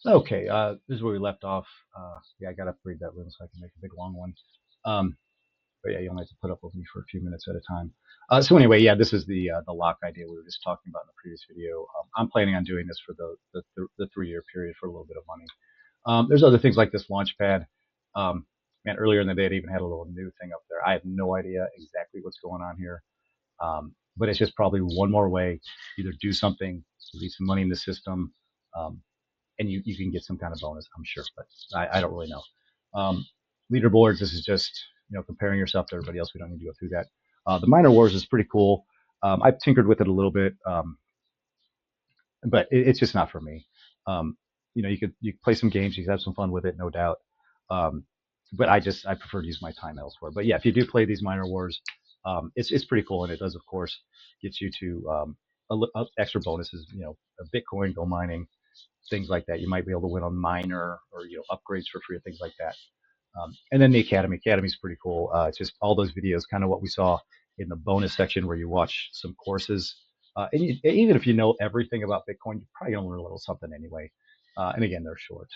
Okay, this is where we left off. Yeah, I got to upgrade that room so I can make a big long one. Um, but yeah, you only have to put up with me for a few minutes at a time. So anyway, yeah, this is the lock idea we were just talking about in the previous video. I'm planning on doing this for the 3 year period for a little bit of money. There's other things like this launch pad. And earlier in the day, it even had a little new thing up there. I have no idea exactly what's going on here. But it's just probably one more way, either do something, leave some money in the system, um, and you can get some kind of bonus, I'm sure, but I don't really know. Um, Leaderboards, this is just comparing yourself to everybody else. We don't need to go through that. The Minor Wars is pretty cool. I've tinkered with it a little bit, but it's just not for me. Um, you could play some games, you could have some fun with it, no doubt. Um, but I prefer to use my time elsewhere. But yeah, if you do play these Minor Wars, it's pretty cool, and it does of course get you to extra bonuses. Bitcoin, go mining, things like that. You might be able to win on minor or upgrades for free or things like that. And then the Academy. Academy is pretty cool. It's just all those videos, kind of what we saw in the bonus section where you watch some courses. Even if you know everything about Bitcoin, you probably don't learn a little something anyway. And again, they're short.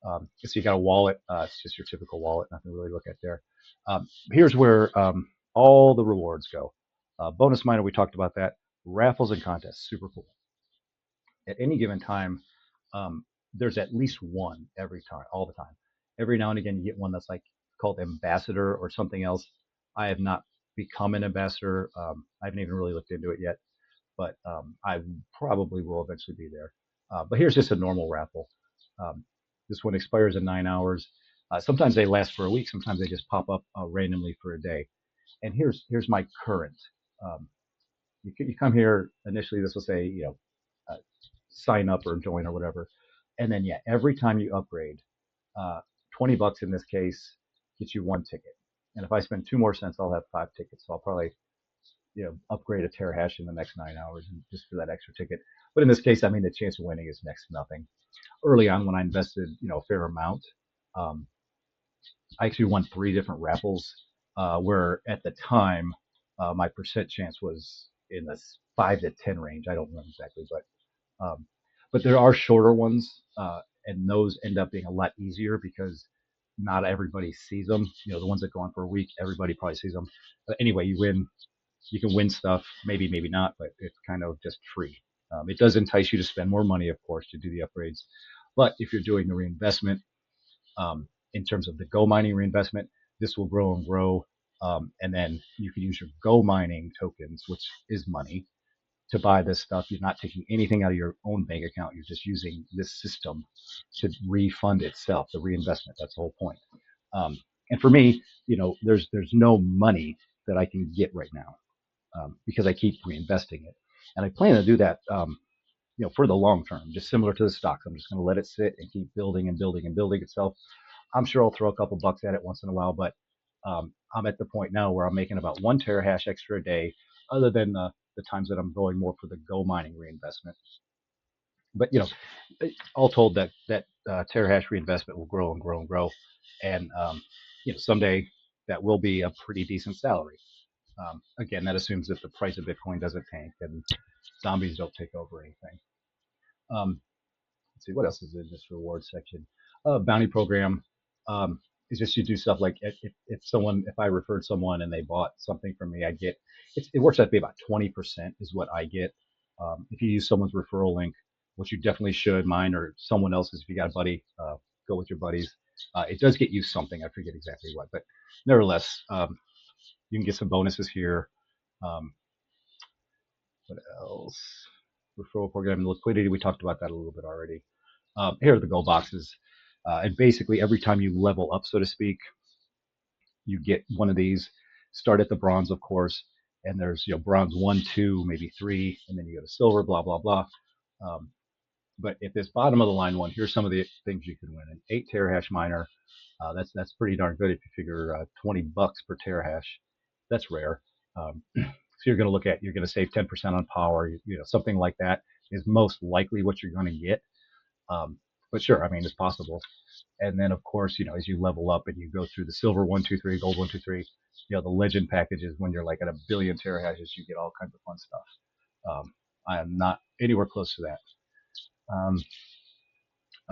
So you got a wallet. It's just your typical wallet. Nothing to really look at there. Here's where all the rewards go. Bonus miner, we talked about that. Raffles and contests, super cool. At any given time, there's at least one every time, all the time. Every now and again, you get one that's like called ambassador or something else. I have not become an ambassador. I haven't even really looked into it yet, but I probably will eventually be there. But here's just a normal raffle. Um, this one expires in 9 hours. Sometimes they last for a week. Sometimes they just pop up randomly for a day. And here's my current. Um, you come here initially. This will say uh, sign up or join or whatever. And then yeah, every time you upgrade, uh, $20 in this case gets you one ticket. And if I spend 2 more cents, I'll have 5 tickets. So I'll probably upgrade a terahash in the next 9 hours and just for that extra ticket. But in this case, I mean the chance of winning is next to nothing. Early on, when I invested a fair amount, um, I actually won 3 different raffles. Where at the time my percent chance was in the 5 to 10 range. I don't remember exactly, but there are shorter ones, and those end up being a lot easier because not everybody sees them. The ones that go on for a week, everybody probably sees them. But anyway, you can win stuff, maybe, maybe not, but it's kind of just free. It does entice you to spend more money, of course, to do the upgrades. But if you're doing the reinvestment, in terms of the Go mining reinvestment, this will grow and grow. And then you can use your Go mining tokens, which is money, to buy this stuff. You're not taking anything out of your own bank account. You're just using this system to refund itself, the reinvestment. That's the whole point. And for me, there's no money that I can get right now, because I keep reinvesting it, and I plan to do that. For the long term, just similar to the stocks. I'm just going to let it sit and keep building and building and building itself. I'm sure I'll throw a couple bucks at it once in a while, but I'm at the point now where I'm making about 1 terahash extra a day, other than the times that I'm going more for the Go mining reinvestment. But all told, that terahash reinvestment will grow and grow and grow, and someday that will be a pretty decent salary. Again, that assumes that the price of Bitcoin doesn't tank and zombies don't take over anything. Um, let's see what else is in this reward section. Bounty program. Is just you do stuff like if I referred someone and they bought something from me, I get it works out to be about 20% is what I get. If you use someone's referral link, which you definitely should, mine or someone else's, if you got a buddy, go with your buddies. It does get you something. I forget exactly what, but nevertheless, you can get some bonuses here. Um, what else? Referral program and liquidity. We talked about that a little bit already. Here are the gold boxes. And basically, every time you level up, so to speak, you get one of these. Start at the bronze, of course, and there's bronze 1, 2, maybe 3, and then you go to silver, blah blah blah. Um, but at this bottom of the line one, here's some of the things you can win: an 8 terahash miner. That's pretty darn good if you figure $20 per terahash. That's rare. So you're going to save 10% on power. Something like that is most likely what you're going to get. But sure, I mean, it's possible. And then, of course, as you level up and you go through the silver 1, 2, 3, gold 1, 2, 3, the legend packages, when you're like at a billion terahashes, you get all kinds of fun stuff. I am not anywhere close to that.